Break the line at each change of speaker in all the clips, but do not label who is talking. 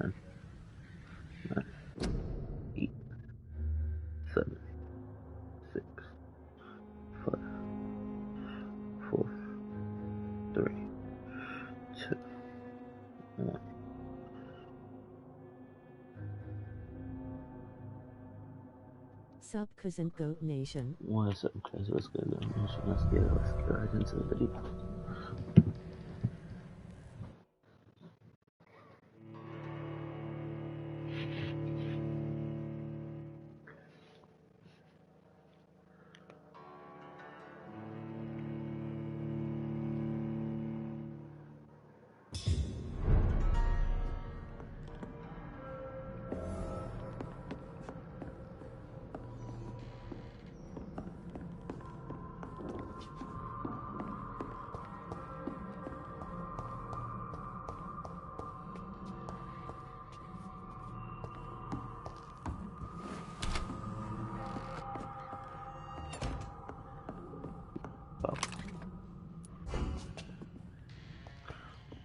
10, 9, 8, 7, 6, 5, 4, 3, 2, 1.
Sub Cousin Goat Nation.
What's up, guys? What's good? Let's get right into the video.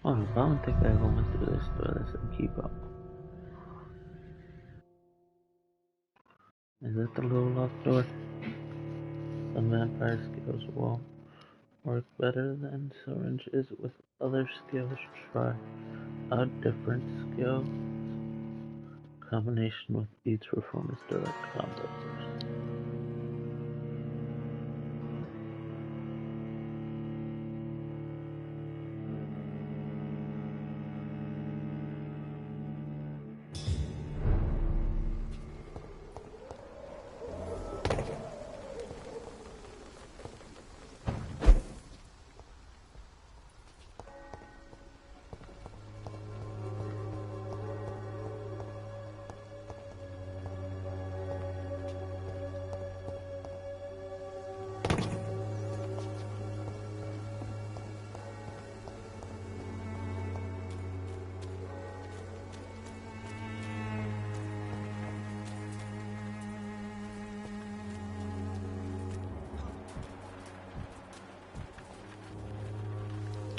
Oh, I don't think I ever went through this door. Let's keep up. Is that the little locked door? Some vampire skills will work better than syringes with other skills. Try a different skill combination with each performance direct combat.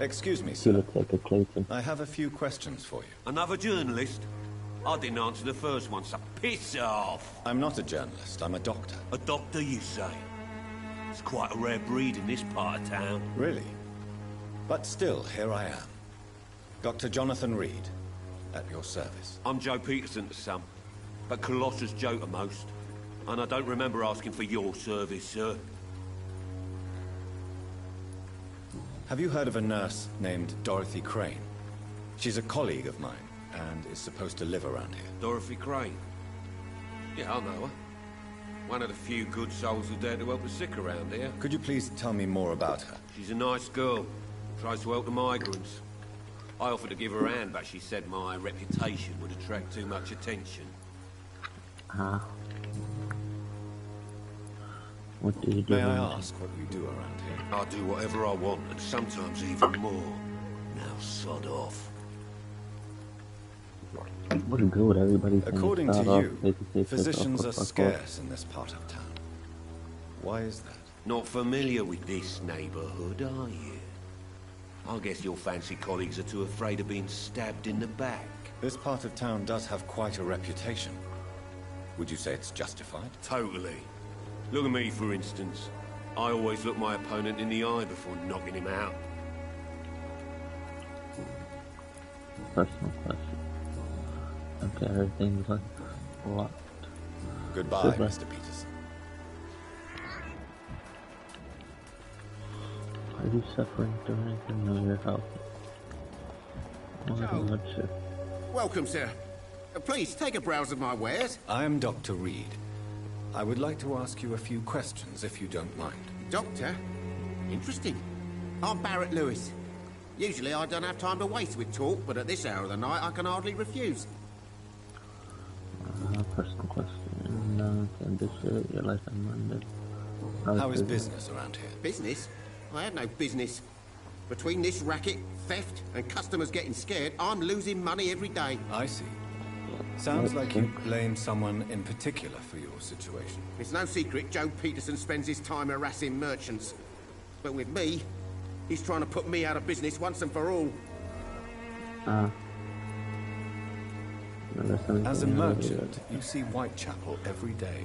Excuse me,
You
sir.
look like a Clayton.
I have a few questions for you.
Another journalist? I didn't answer the first one, so piss off!
I'm not a journalist, I'm a doctor.
A doctor, you say? It's quite a rare breed in this part of town.
Really? But still, here I am. Dr. Jonathan Reed, at your service.
I'm Joe Peterson to some, but Colossus Joe to most. And I don't remember asking for your service, sir.
Have you heard of a nurse named Dorothy Crane? She's a colleague of mine, and is supposed to live around here.
Dorothy Crane? Yeah, I know her. One of the few good souls who dare to help the sick around here.
Could you please tell me more about her?
She's a nice girl. Tries to help the migrants. I offered to give her a hand, but she said my reputation would attract too much attention.
What do you do?
May I ask what you do around here?
I do whatever I want, and sometimes even more. Now sod off.
What good? Everybody.
According to you, physicians are scarce in this part of town. Why is that?
Not familiar with this neighborhood, are you? I guess your fancy colleagues are too afraid of being stabbed in the back.
This part of town does have quite a reputation. Would you say it's justified?
Totally. Look at me, for instance. I always look my opponent in the eye before knocking him out.
Personal question. Okay, everything's like locked.
Goodbye,
Goodbye.
Mr. Peterson.
Are you suffering through anything? No, you're healthy.
Joe. Welcome, sir. Please, take a browse of my wares.
I am Dr. Reed. I would like to ask you a few questions, if you don't mind.
Doctor? Interesting. I'm Barrett Lewis. Usually I don't have time to waste with talk, but at this hour of the night I can hardly refuse.
Personal question. Can this your life on Monday?
How is business around here?
Business? I have no business. Between this racket, theft, and customers getting scared, I'm losing money every day.
I see. Sounds like you blame someone in particular for your situation.
It's no secret Joe Peterson spends his time harassing merchants. But with me, he's trying to put me out of business once and for all.
As a merchant, you see Whitechapel every day.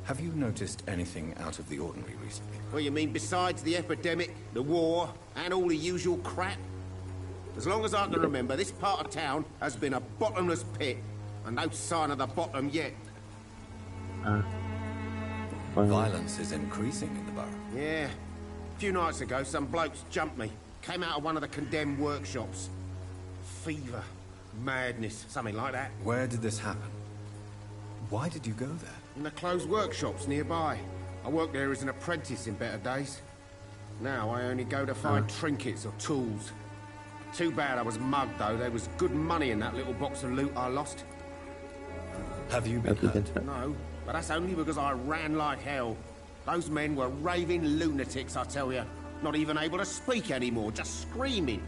Have you noticed anything out of the ordinary recently?
Well, you mean besides the epidemic, the war, and all the usual crap? As long as I can remember, this part of town has been a bottomless pit, and no sign of the bottom yet.
Violence is increasing in the borough.
Yeah. A few nights ago, some blokes jumped me. Came out of one of the condemned workshops. Fever, madness, something like that.
Where did this happen? Why did you go there?
In the closed workshops nearby. I worked there as an apprentice in better days. Now I only go to find trinkets or tools. Too bad I was mugged, though. There was good money in that little box of loot I lost.
Have you been hurt?
No, but that's only because I ran like hell. Those men were raving lunatics, I tell you. Not even able to speak anymore, just screaming.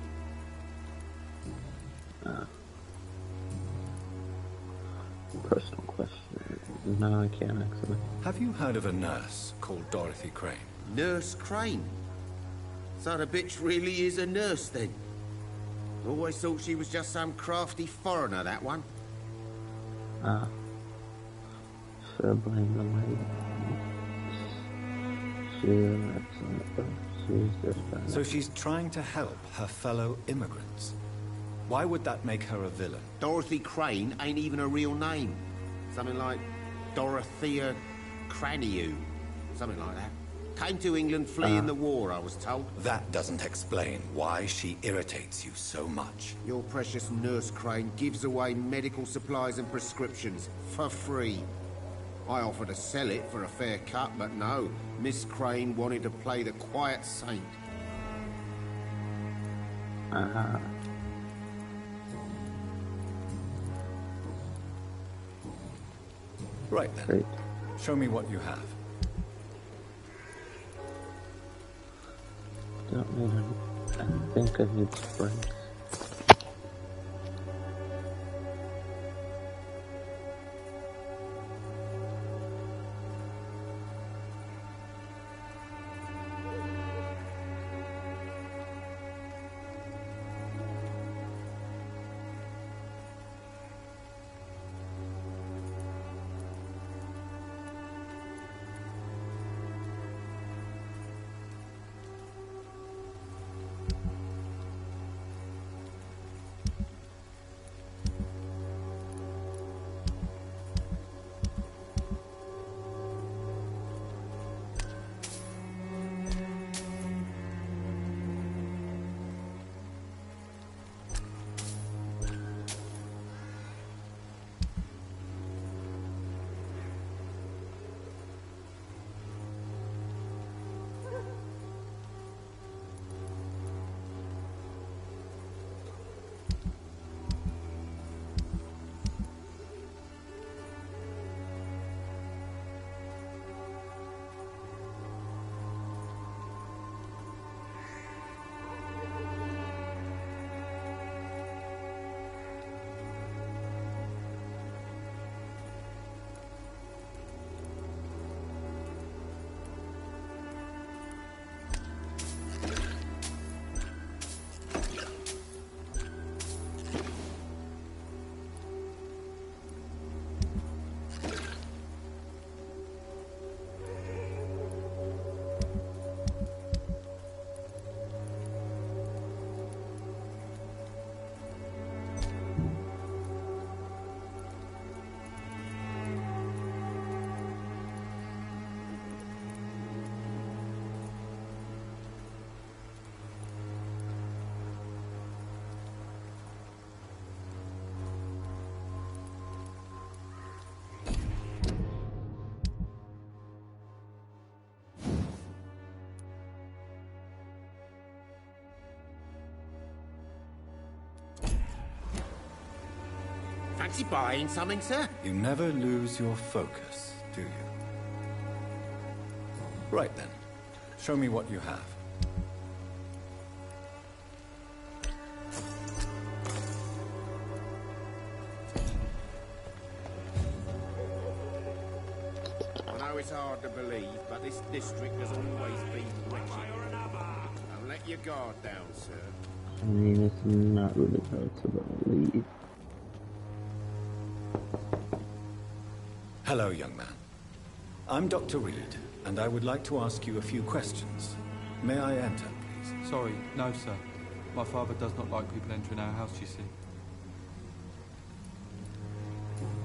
Personal question. No, I can't actually.
Have you heard of a nurse called Dorothy Crane?
Nurse Crane? So the bitch really is a nurse, then? Always thought she was just some crafty foreigner, that one.
Should I blame the lady?
So she's trying to help her fellow immigrants. Why would that make her a villain?
Dorothy Crane ain't even a real name. Something like Dorothea Craniu. Something like that. Came to England fleeing the war, I was told.
That doesn't explain why she irritates you so much.
Your precious Nurse Crane gives away medical supplies and prescriptions for free. I offered to sell it for a fair cut, but no. Miss Crane wanted to play the quiet saint.
Right then.
Great.
Show me what you have.
Don't need any. I think I need springs.
Fancy buying something, sir?
You never lose your focus, do you? Right then. Show me what you have.
I know it's hard to believe, but this district has always been wretched. Don't let your guard down, sir.
I mean, it's not really hard to believe.
Hello, young man. I'm Dr. Reed, and I would like to ask you a few questions. May I enter, please?
Sorry, no, sir. My father does not like people entering our house, you see.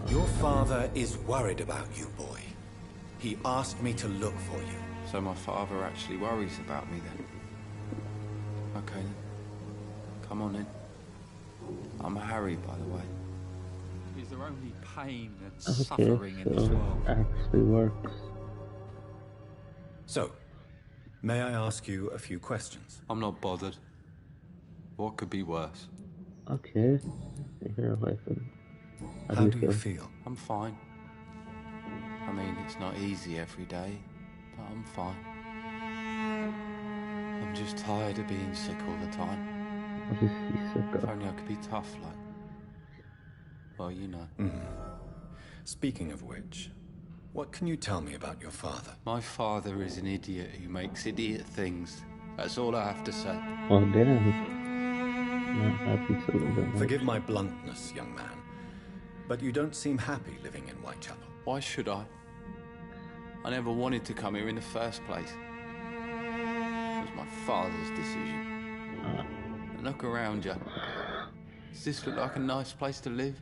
Your father is worried about you, boy. He asked me to look for you.
So my father actually worries about me then? Okay then. Come on in. I'm Harry, by the way. Is there only pain and suffering in this world?
Actually works.
So, may I ask you a few questions?
I'm not bothered. What could be worse?
Okay. You're like,
How do you feel?
I'm fine. I mean, it's not easy every day, but I'm fine. I'm just tired of being sick all the time.
What is he sick
If
of?
only I could be tough, like... Well, you know.
Speaking of which, what can you tell me about your father?
My father is an idiot who makes idiot things. That's all I have to say.
Well, damn. Not happy to live in
Forgive my bluntness, young man, but you don't seem happy living in Whitechapel.
Why should I? I never wanted to come here in the first place. It was my father's decision. And look around you. Does this look like a nice place to live?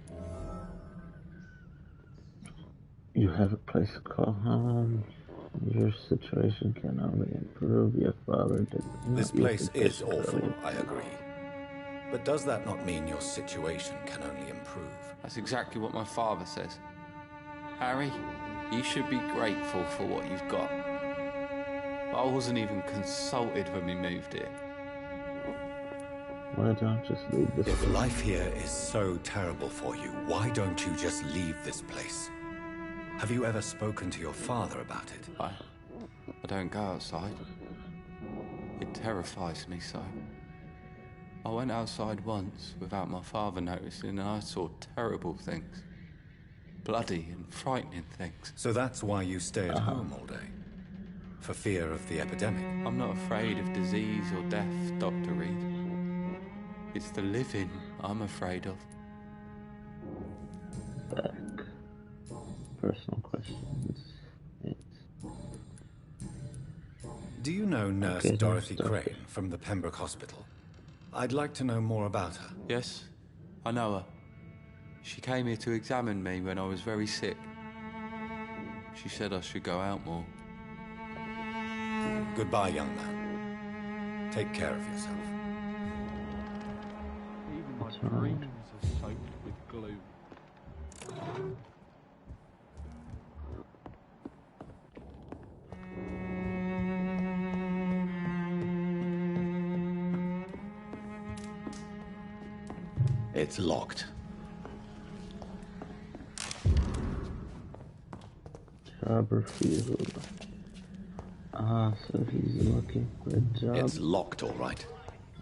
You have a place to call home. Your situation can only improve. Your father did not.
This place is awful, I agree. But does that not mean your situation can only improve?
That's exactly what my father says. Harry, you should be grateful for what you've got. I wasn't even consulted when we moved here.
Why don't you just leave this
If
place?
life here is so terrible for you, why don't you just leave this place? Have you ever spoken to your father about it?
I don't go outside. It terrifies me so. I went outside once without my father noticing and I saw terrible things. Bloody and frightening things.
So that's why you stay at home all day? For fear of the epidemic?
I'm not afraid of disease or death, Dr. Reed. It's the living I'm afraid of.
Back. Personal questions.
Do you know Nurse
Okay,
Dorothy
stop
Crane
it.
from the Pembroke Hospital? I'd like to know more about her.
Yes, I know her. She came here to examine me when I was very sick. She said I should go out more.
Goodbye, young man. Take care of yourself.
Even
What's wrong?
dreams are soaked with glue.
It's locked.
Job refused. Ah, so he's looking for a job.
It's locked, all right.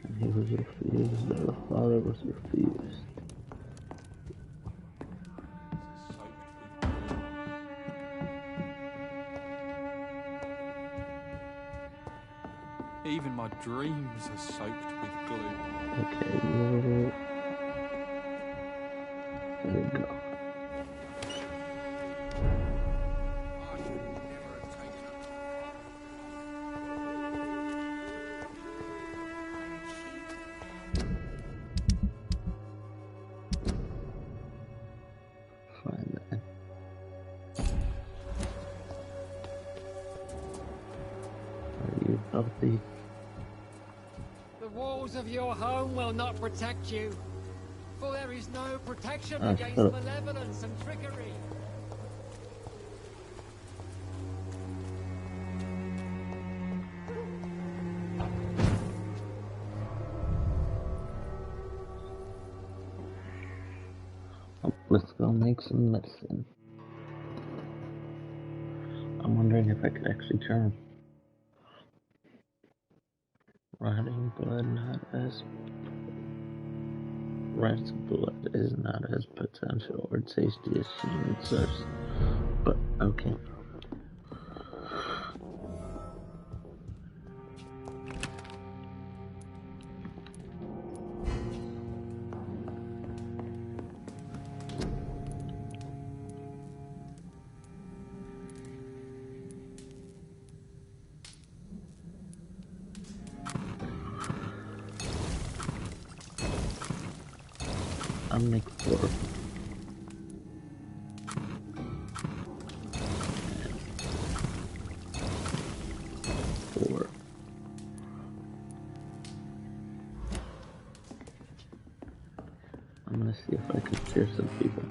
And he was refused. The father was refused.
Even my dreams are soaked with glue.
Okay, well, there we go. Find that. Are you healthy?
The walls of your home will not protect you, for there is no protection
Ah,
against
shut up.
malevolence and trickery.
Oh, let's go make some medicine. I'm wondering if I could actually turn rotting blood not as red blood is not as potential or tasty as human source. But okay. I'll make 4. And 4. I'm gonna see if I can cure some people.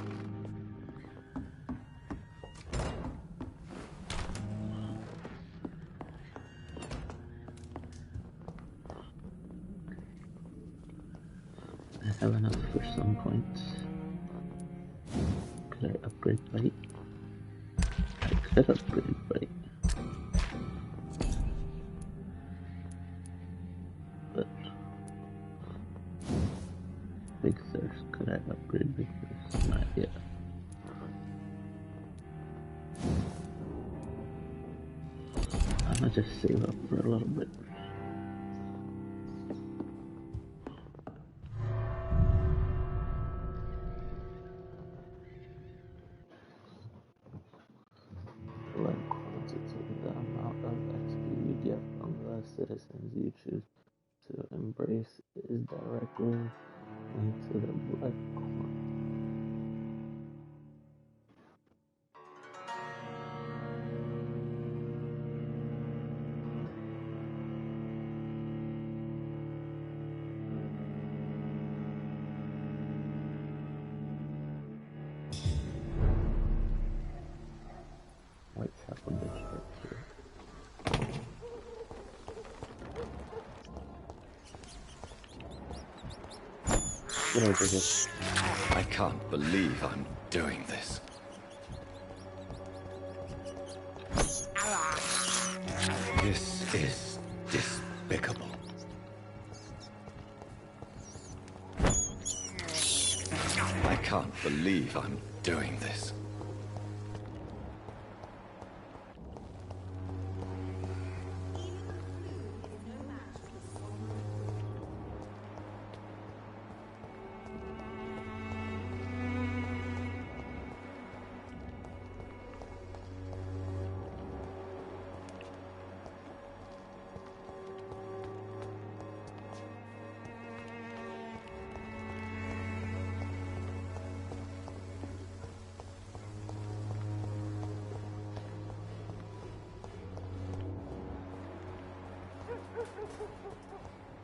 I have enough for some points. Could I upgrade bite? I could upgrade bite. But Big Thirst, could I upgrade Big Thirst? Not yet. I'm gonna just save up for a little bit. Blood quantity, the amount of XP you get from the citizens you choose to embrace is directly linked to the blood quantity. White's half a bitch right here. Get over here.
I can't believe I'm doing this. This is despicable. I can't believe I'm doing this.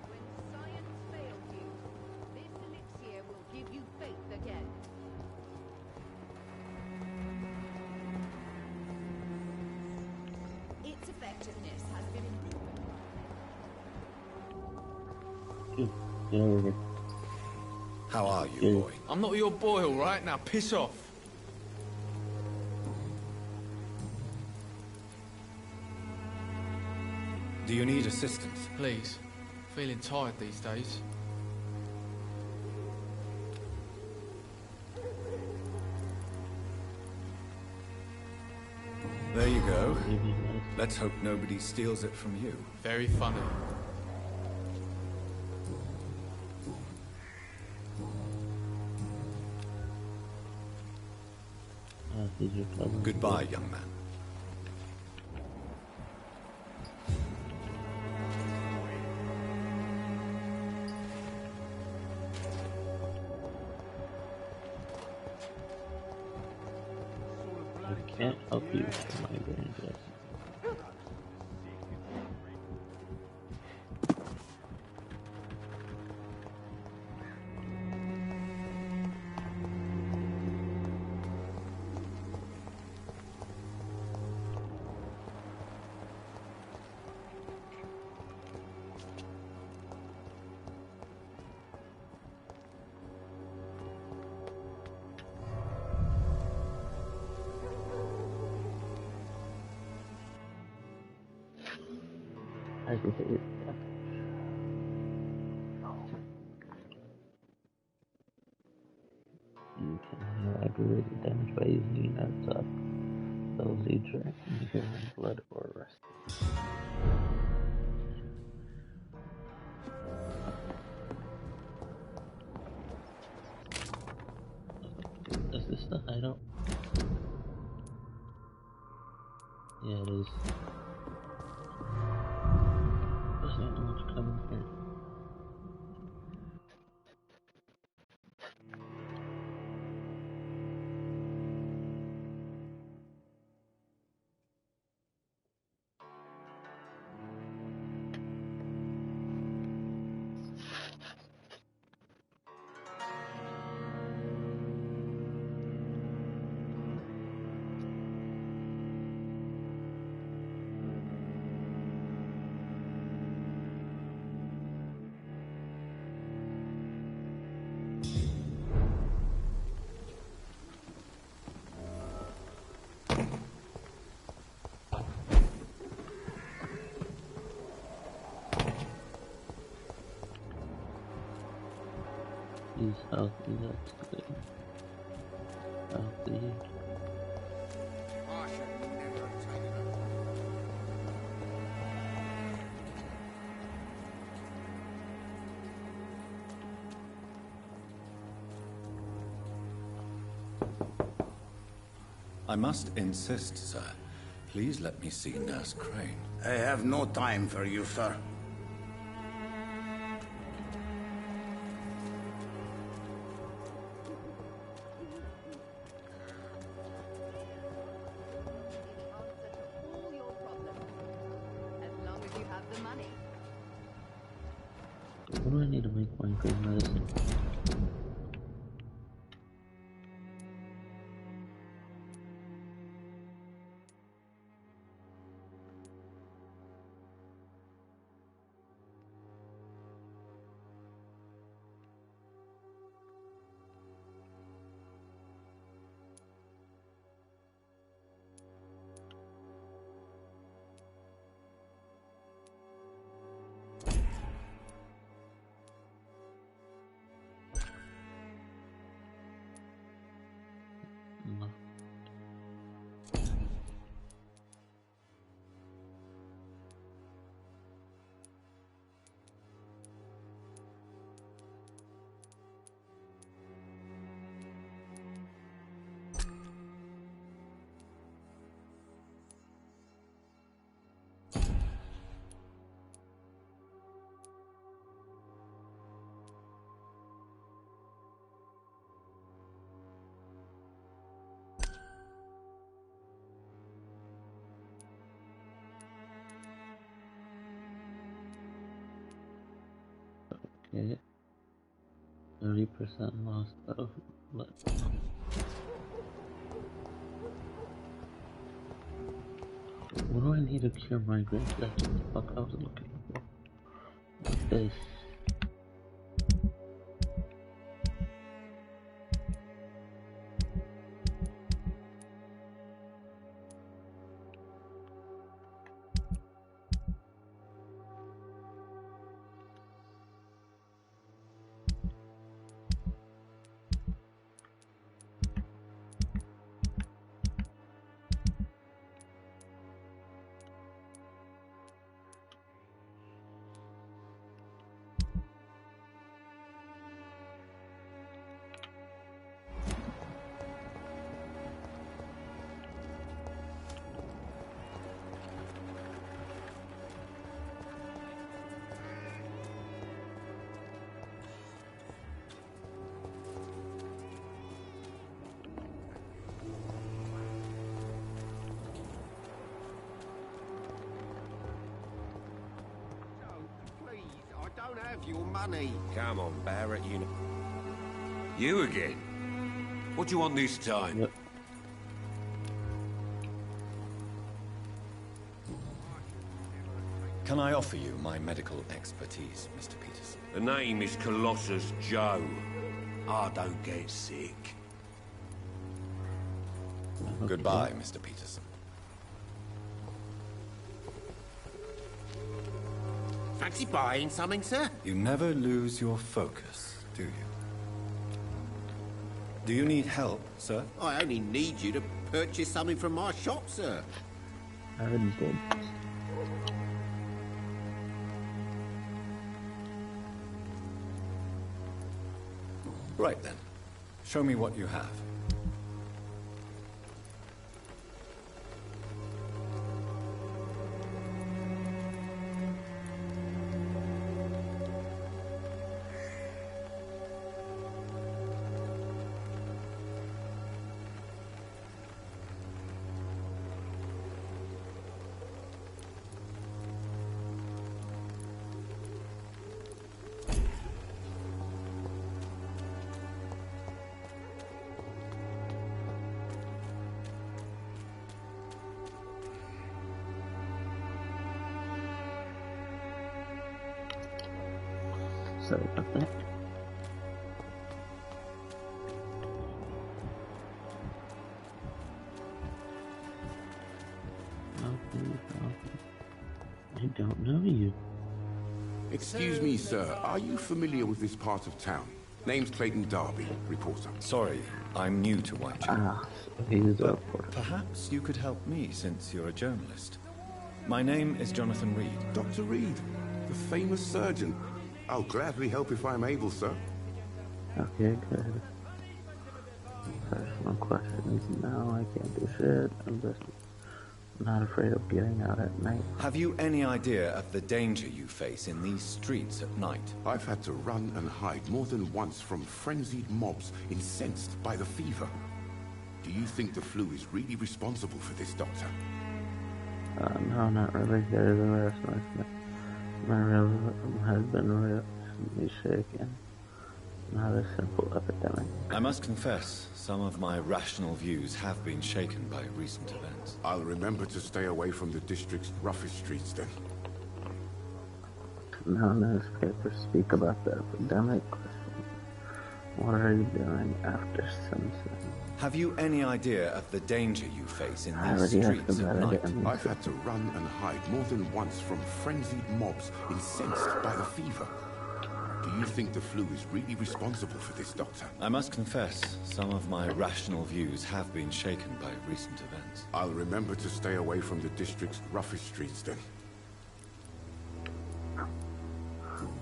When science failed you, this elixir will give you faith again. Its effectiveness has been improved.
Get over here.
How are you, boy?
I'm not your boy, all right? Now piss off.
Do you need assistance?
Please. Feeling tired these days.
There you go. Let's hope nobody steals it from you.
Very funny.
Goodbye, young man.
I can't help you with my ranges. Aggravated damage. You can heal aggravated damage by using an attack. Those you drink in human blood or rest. Is this the hideout? Yeah, it is. There's not much coming here. He's healthy, that's good. Healthy.
I should never have taken her.
I must insist, sir. Please let me see Nurse Crane.
I have no time for you, sir.
Answer to all your problems. As long as you have the money.
What do I need to make my good medicine? No. Okay. 30% loss of blood. What do I need to cure migraines? That's what the fuck I was looking for. What's this?
Please, I don't have your money.
Come on, Barrett, you know. You again? What do you want this time?
Yep.
Can I offer you my medical expertise, Mr. Peterson?
The name is Colossus Joe. I don't get sick.
Goodbye, Mr. Peterson.
Fancy buying something, sir?
You never lose your focus, do you? Do you need help, sir?
I only need you to purchase something from my shop, sir.
I already did.
Right then. Show me what you have.
Sorry about that. I don't know you.
Excuse me, sir. Are you familiar with this part of town? Name's Clayton Darby, reporter.
Sorry, I'm new to Whitechapel.
So he's a
But
reporter.
perhaps you could help me since you're a journalist. My name is Jonathan Reed.
Dr. Reed, the famous surgeon. I'll gladly help if I'm able, sir.
Okay, good. Personal questions. No, I can't do shit. I'm just not afraid of getting out at night.
Have you any idea of the danger you face in these streets at night?
I've had to run and hide more than once from frenzied mobs incensed by the fever. Do you think the flu is really responsible for this, Doctor?
No, not really. There's a restlessness. My realism has been recently shaken. Not a simple epidemic.
I must confess, some of my rational views have been shaken by recent events.
I'll remember to stay away from the district's roughest streets then.
No newspapers speak about the epidemic. What are you doing after sunset?
Have you any idea of the danger you face in
I
these
already asked
streets
about
at
it.
night?
I've had to run and hide more than once from frenzied mobs incensed by the fever. Do you think the flu is really responsible for this, Doctor?
I must confess, some of my rational views have been shaken by recent events.
I'll remember to stay away from the district's roughest streets then.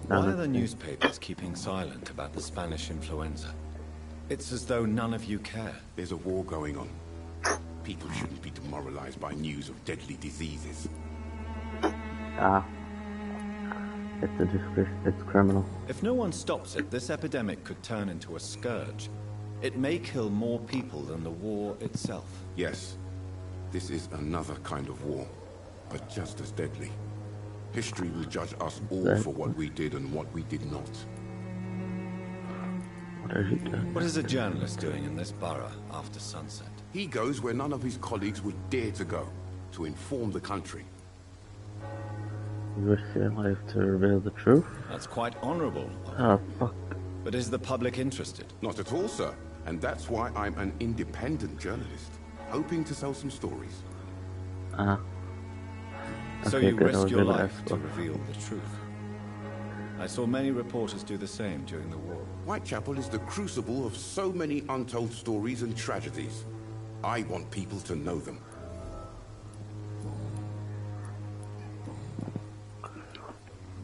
Why are the newspapers keeping silent about the Spanish influenza? It's as though none of you care.
There's a war going on. People shouldn't be demoralized by news of deadly diseases.
It's a disgrace. It's criminal.
If no one stops it, this epidemic could turn into a scourge. It may kill more people than the war itself.
Yes, this is another kind of war, but just as deadly. History will judge us all for what we did and what we did not.
What are you doing?
What is a journalist doing in this borough after sunset?
He goes where none of his colleagues would dare to go, to inform the country.
You risk your life to reveal the truth?
That's quite honorable.
Oh, fuck.
But is the public interested?
Not at all, sir. And that's why I'm an independent journalist, hoping to sell some stories.
So
Okay,
you
good. I
risk
was
your
gonna
life
ask
to
what-
reveal the truth. I saw many reporters do the same during the war.
Whitechapel is the crucible of so many untold stories and tragedies. I want people to know them.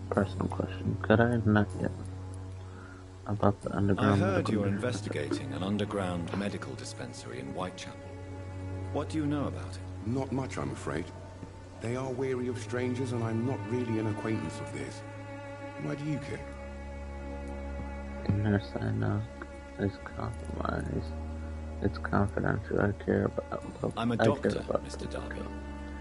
Personal question. Could I not yet? About the
I
underground
heard
medical
you're
district?
investigating an underground medical dispensary in Whitechapel. What do you know about it?
Not much, I'm afraid. They are wary of strangers, and I'm not really an acquaintance of theirs. Why do you care?
The nurse I know is compromised. It's confidential. I care about.
I'm a
I care
doctor,
about
Mr. Darby.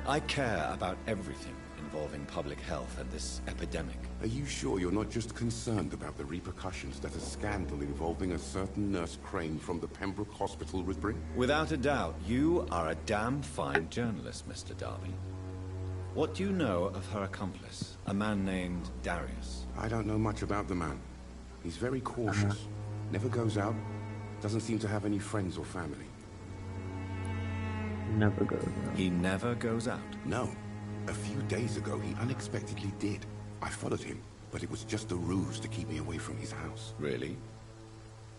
I care about everything involving public health and this epidemic.
Are you sure you're not just concerned about the repercussions that a scandal involving a certain nurse Crane from the Pembroke Hospital would bring?
Without a doubt, you are a damn fine journalist, Mr. Darby. What do you know of her accomplice, a man named Darius?
I don't know much about the man. He's very cautious. Never goes out. Doesn't seem to have any friends or family.
Never goes out.
He never goes out.
No. A few days ago, he unexpectedly did. I followed him, but it was just a ruse to keep me away from his house.
Really?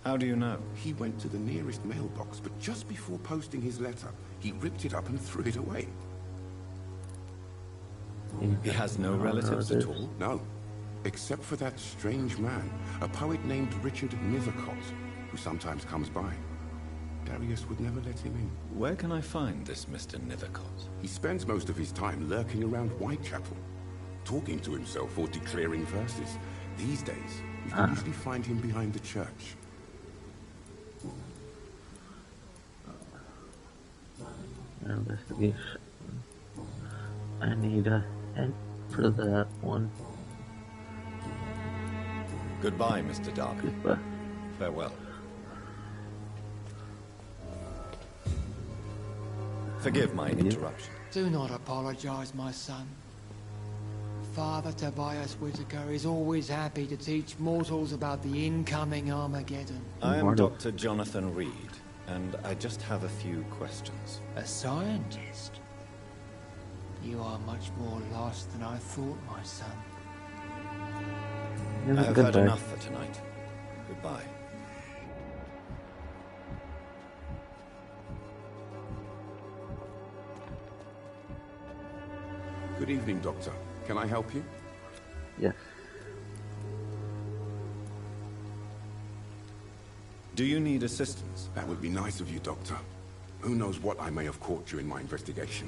How do you know?
He went to the nearest mailbox, but just before posting his letter, he ripped it up and threw it away.
He has no relatives at all?
No. Except for that strange man, a poet named Richard Nethercott, who sometimes comes by. Darius would never let him in.
Where can I find this Mr. Nethercott?
He spends most of his time lurking around Whitechapel, talking to himself or declaring verses. These days, you can usually find him behind the church.
Investigation. I need a hint for that one.
Goodbye, Mr. Darby.
Goodbye.
Farewell. Forgive my interruption.
Do not apologize, my son. Father Tobias Whitaker is always happy to teach mortals about the incoming Armageddon.
I am Dr. Jonathan Reed, and I just have a few questions.
A scientist? You are much more lost than I thought, my son.
I have had enough for tonight. Goodbye.
Good evening, Doctor. Can I help you?
Yes.
Do you need assistance?
That would be nice of you, Doctor. Who knows what I may have caught during my investigation.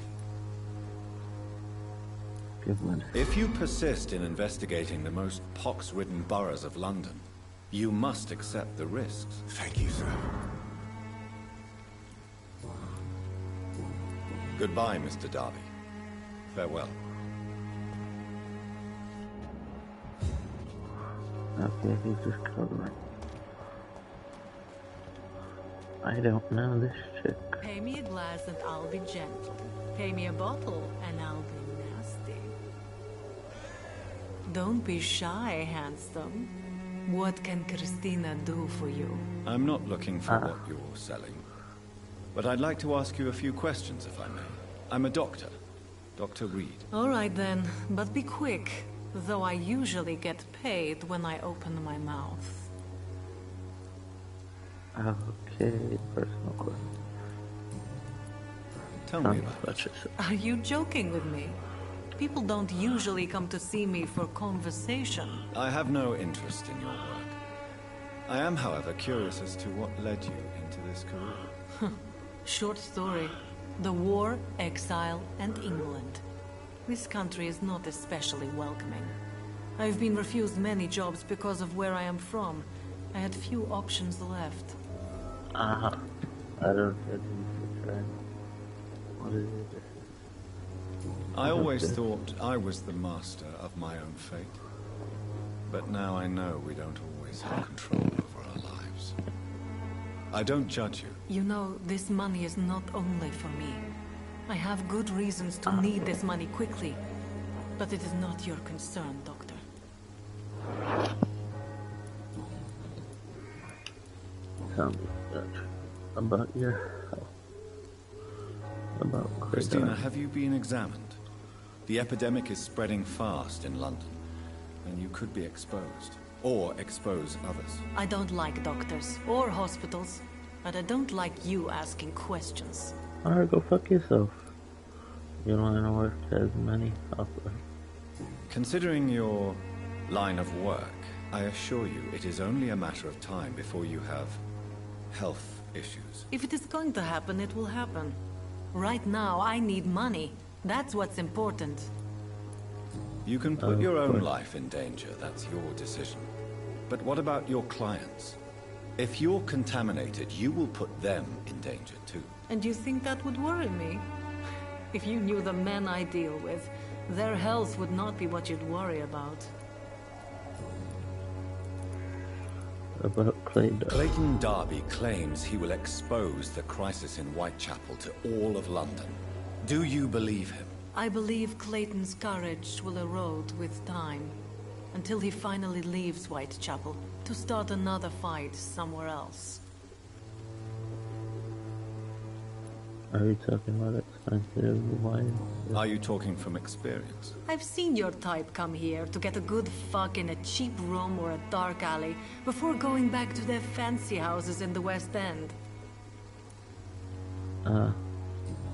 Good one.
If you persist in investigating the most pox-ridden boroughs of London, you must accept the risks.
Thank you, sir.
Goodbye, Mr. Darby. Farewell.
Okay, he's just covering. I don't know this chick.
Pay me a glass and I'll be gentle. Pay me a bottle and I'll be nasty. Don't be shy, handsome. What can Christina do for you?
I'm not looking for what you're selling. But I'd like to ask you a few questions, if I may. I'm a doctor. Dr. Reed.
All right then, but be quick. Though I usually get paid when I open my mouth.
Okay, personal question.
Tell me about it.
Are you joking with me? People don't usually come to see me for conversation.
I have no interest in your work. I am, however, curious as to what led you into this career.
Short story. The war, exile, and England. This country is not especially welcoming. I've been refused many jobs because of where I am from. I had few options left.
I don't get you for What is it?
I always thought I was the master of my own fate. But now I know we don't always have control over our lives. I don't judge you.
You know, this money is not only for me. I have good reasons to need this money quickly. But it is not your concern, Doctor.
Tell me, Judge, about your health. About
Christina, have you been examined? The epidemic is spreading fast in London, and you could be exposed. Or expose others.
I don't like doctors or hospitals, but I don't like you asking questions.
Alright, go fuck yourself. You don't want to work as many hospitals.
Considering your line of work, I assure you it is only a matter of time before you have health issues.
If it is going to happen, it will happen. Right now, I need money. That's what's important.
You can put your own life in danger, that's your decision. But what about your clients? If you're contaminated, you will put them in danger too.
And you think that would worry me? If you knew the men I deal with, their health would not be what you'd worry about.
About
Clayton Darby claims he will expose the crisis in Whitechapel to all of London. Do you believe him?
I believe Clayton's courage will erode with time, until he finally leaves Whitechapel to start another fight somewhere else.
Are you talking about expensive wine?
Are you talking from experience?
I've seen your type come here to get a good fuck in a cheap room or a dark alley before going back to their fancy houses in the West End.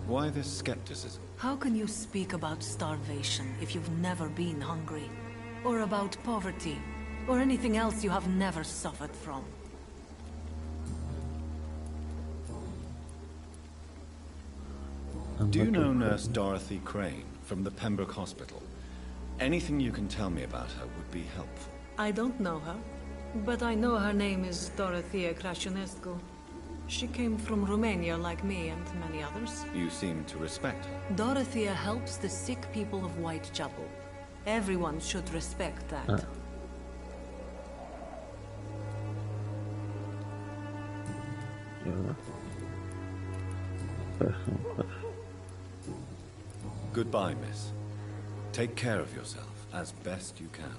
Why this skepticism?
How can you speak about starvation if you've never been hungry? Or about poverty? Or anything else you have never suffered from?
Do you know Nurse Dorothy Crane from the Pembroke Hospital? Anything you can tell me about her would be helpful.
I don't know her, but I know her name is Dorothea Crăciunescu. She came from Romania like me and many others.
You seem to respect her.
Dorothea helps the sick people of Whitechapel. Everyone should respect that.
Personal question.
Goodbye, miss. Take care of yourself as best you can.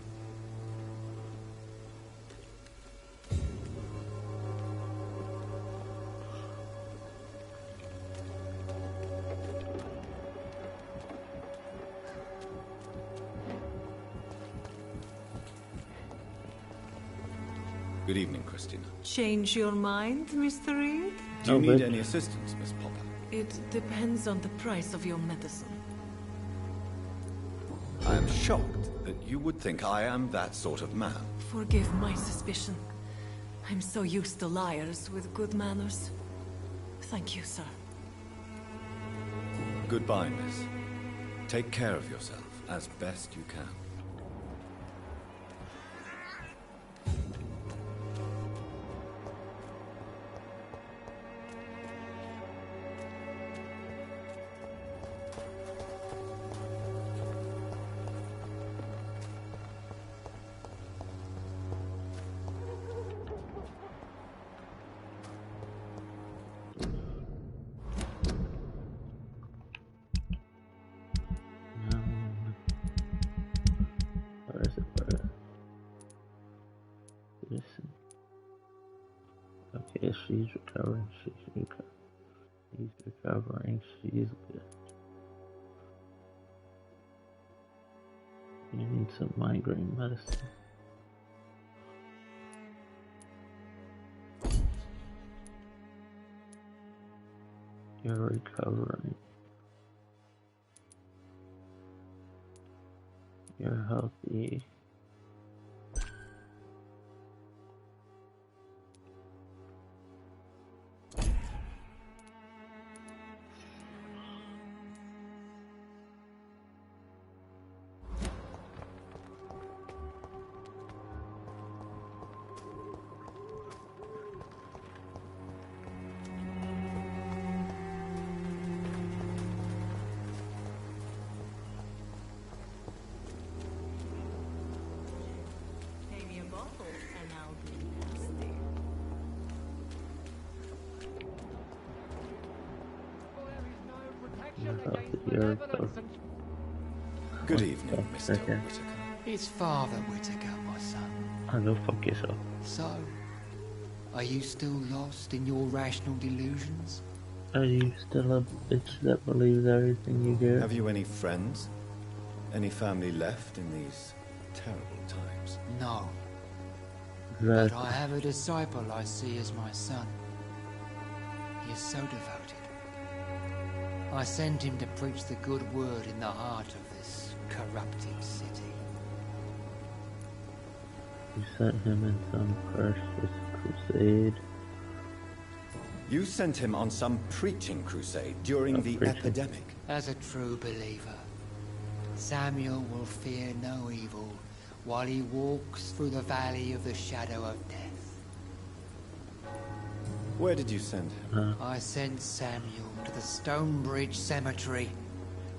Good evening, Christina.
Change your mind, Mr. Reed?
Do you need any assistance, Miss Popper?
It depends on the price of your medicine.
I am shocked that you would think I am that sort of man.
Forgive my suspicion. I'm so used to liars with good manners. Thank you, sir.
Goodbye, miss. Take care of yourself as best you can.
Where is it? Listen. Okay, she's recovering. He's recovering. She's good. You need some migraine medicine. You're recovering. You're healthy.
Good evening, Mr. Whittaker.
It's Father Whittaker, my son.
I go fuck yourself.
So, are you still lost in your rational delusions?
Are you still a bitch that believes everything you hear?
Have you any friends? Any family left in these terrible times?
No.
Right.
But I have a disciple I see as my son. He is so devoted. I sent him to preach the good word in the heart of this corrupted city.
You sent him in some precious crusade.
You sent him on some preaching crusade during the epidemic.
As a true believer, Samuel will fear no evil while he walks through the valley of the shadow of death.
Where did you send him?
I sent Samuel to the Stonebridge Cemetery,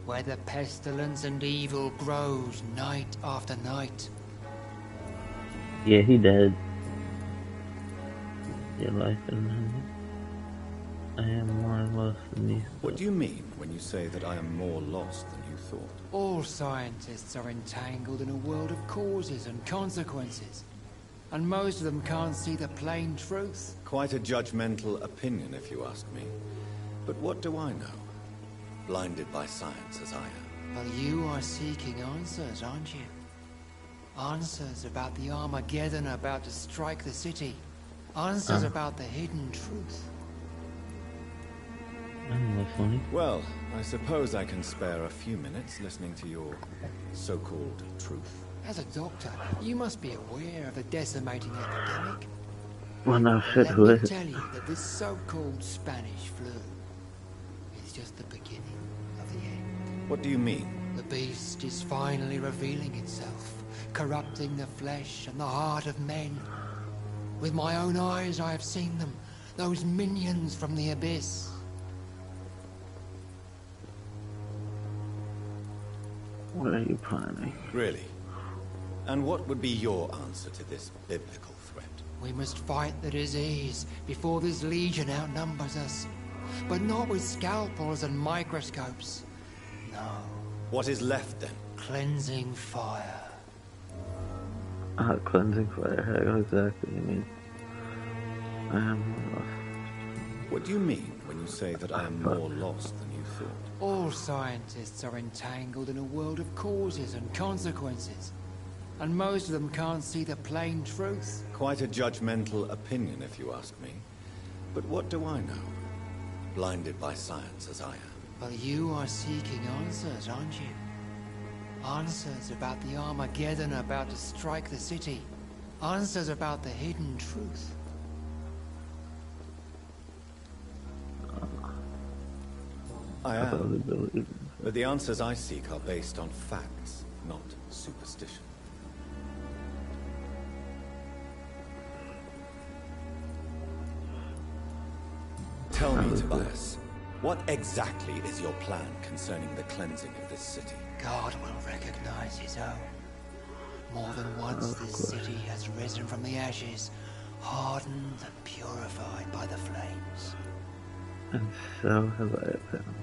where the pestilence and evil grows night after night.
Yeah, he dead. Your life is ended. I am more lost than you thought.
What do you mean when you say that I am more lost than you thought?
All scientists are entangled in a world of causes and consequences, and most of them can't see the plain truth.
Quite a judgmental opinion, if you ask me. But what do I know? Blinded by science as I am.
But you are seeking answers, aren't you? Answers about the Armageddon about to strike the city. Answers about the hidden truth.
Funny.
Well, I suppose I can spare a few minutes listening to your so-called truth.
As a doctor, you must be aware of the decimating epidemic.
Well, no shit,
Let
who
me
is it?
tell you that this so-called Spanish flu is just the beginning of the end.
What do you mean?
The beast is finally revealing itself, corrupting the flesh and the heart of men. With my own eyes I have seen them, those minions from the abyss.
What are you planning?
Really? And what would be your answer to this biblical threat?
We must fight the disease before this legion outnumbers us. But not with scalpels and microscopes. No.
What is left then?
Cleansing fire.
Cleansing fire. I know exactly what you mean. I am lost.
What do you mean when you say that I am more lost than you thought?
All scientists are entangled in a world of causes and consequences. And most of them can't see the plain truth.
Quite a judgmental opinion, if you ask me. But what do I know? Blinded by science as I am.
But you are seeking answers, aren't you? Answers about the Armageddon about to strike the city. Answers about the hidden truth.
I am. But the answers I seek are based on facts, not superstition. Tell me, Tobias, what exactly is your plan concerning the cleansing of this city?
God will recognize his own. More than once this city has risen from the ashes, hardened and purified by the flames.
And so have I found.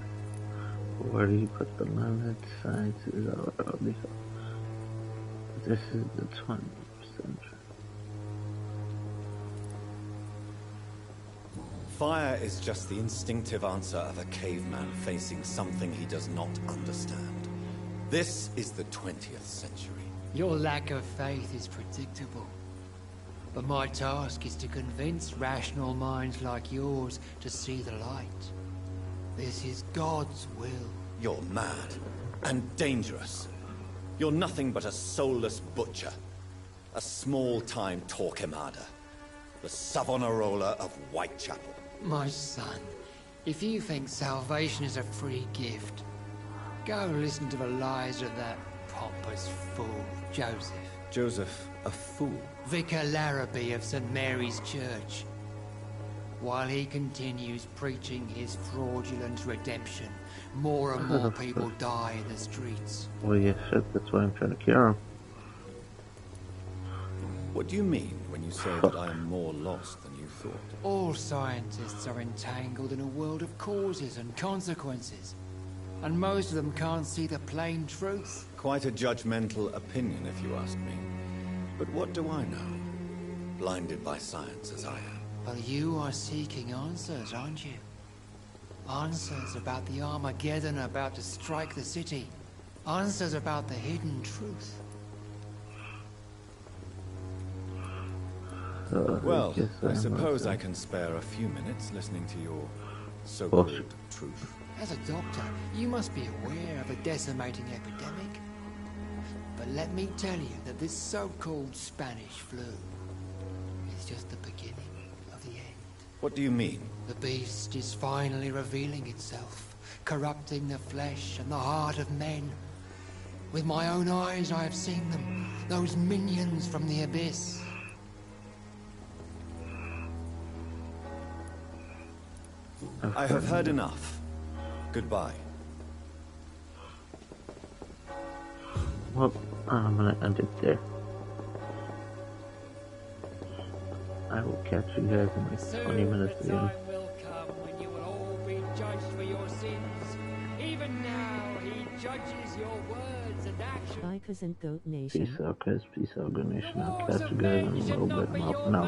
Where do you put the limit? Science is already. This is the 20th century.
Fire is just the instinctive answer of a caveman facing something he does not understand. This is the 20th century.
Your lack of faith is predictable. But my task is to convince rational minds like yours to see the light. This is God's will.
You're mad and dangerous. You're nothing but a soulless butcher. A small-time Torquemada. The Savonarola of Whitechapel.
My son, if you think salvation is a free gift, go listen to the lies of that pompous fool, Joseph.
Joseph, a fool?
Vicar Larrabee of St. Mary's Church. While he continues preaching his fraudulent redemption, more and more people die in the streets.
Well, yeah, shit, that's why I'm trying to cure him.
What do you mean when you say that I am more lost than you thought?
All scientists are entangled in a world of causes and consequences. And most of them can't see the plain truth.
Quite a judgmental opinion, if you ask me. But what do I know? Blinded by science as I am.
But you are seeking answers, aren't you? Answers about the Armageddon about to strike the city. Answers about the hidden truth.
Well, I suppose I can spare a few minutes listening to your so-called truth.
As a doctor, you must be aware of a decimating epidemic. But let me tell you that this so-called Spanish flu is just the beginning of the end.
What do you mean?
The beast is finally revealing itself, corrupting the flesh and the heart of men. With my own eyes I have seen them, those minions from the abyss.
I have heard enough. Goodbye.
Well, I'm gonna end it there. I will catch you guys in like 20 minutes again.
The time will come when you will all be judged for your sins. Even now, he judges your words and actions.
Bikers and Goat Nation.
Peace out, guys. Peace out, Good Nation. I'll catch you guys in a little bit. I'm out now.